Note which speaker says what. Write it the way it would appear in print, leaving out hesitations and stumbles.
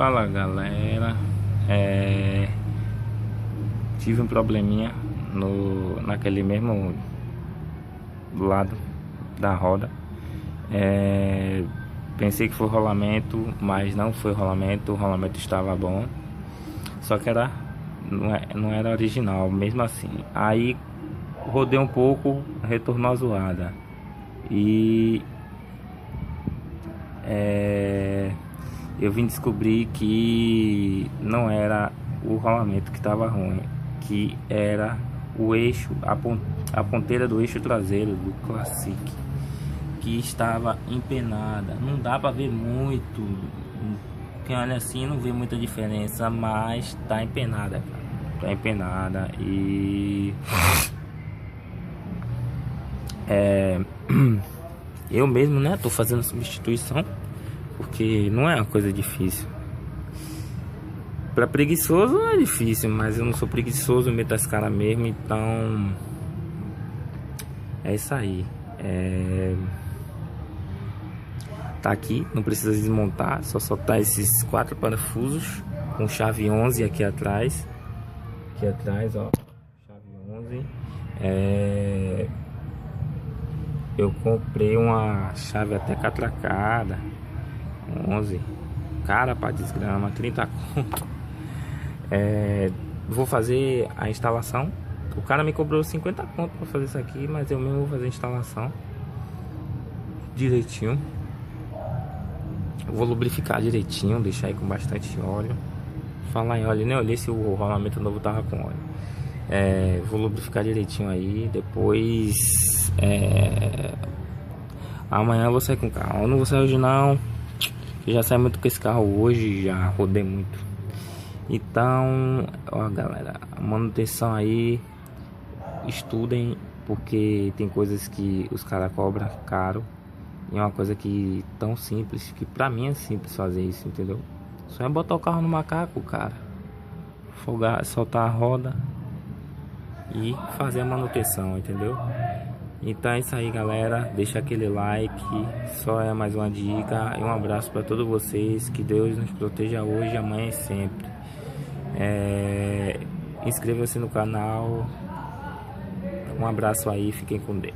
Speaker 1: Fala galera, tive um probleminha naquele mesmo lado da roda. Pensei que foi rolamento, mas não foi rolamento. O rolamento estava bom, só que não era original mesmo assim. Aí rodei um pouco, retornou a zoada. E eu vim descobrir que não era o rolamento que estava ruim, que era o eixo, a ponteira do eixo traseiro do Classic, que estava empenada. Não dá para ver muito, quem olha assim não vê muita diferença, mas tá empenada, cara. Tá empenada e eu mesmo, né, tô fazendo substituição, porque não é uma coisa difícil. Pra preguiçoso não é difícil, mas eu não sou preguiçoso, eu meto as caras mesmo, então é isso aí. Tá aqui, não precisa desmontar, só soltar esses 4 parafusos com chave 11 aqui atrás. Aqui atrás, ó, chave 11. Eu comprei uma chave até catracada, 11, cara, pra desgrama, 30 conto. Vou fazer a instalação. O cara me cobrou 50 conto pra fazer isso aqui, mas eu mesmo vou fazer a instalação direitinho. Eu vou lubrificar direitinho, deixar aí com bastante óleo. Falar em óleo, nem olhei se o rolamento novo tava com óleo. Vou lubrificar direitinho aí. Depois amanhã eu vou sair com o carro. Eu não vou sair hoje não, eu já saí muito com esse carro hoje, já rodei muito. Então, ó galera, a manutenção aí, estudem, porque tem coisas que os caras cobram caro. E é uma coisa que tão simples, que pra mim é simples fazer isso, entendeu? Só é botar o carro no macaco, cara, folgar, soltar a roda e fazer a manutenção, entendeu? Então é isso aí galera, deixa aquele like, só é mais uma dica. E um abraço para todos vocês, que Deus nos proteja hoje, amanhã e sempre. Inscreva-se no canal. Um abraço aí, fiquem com Deus.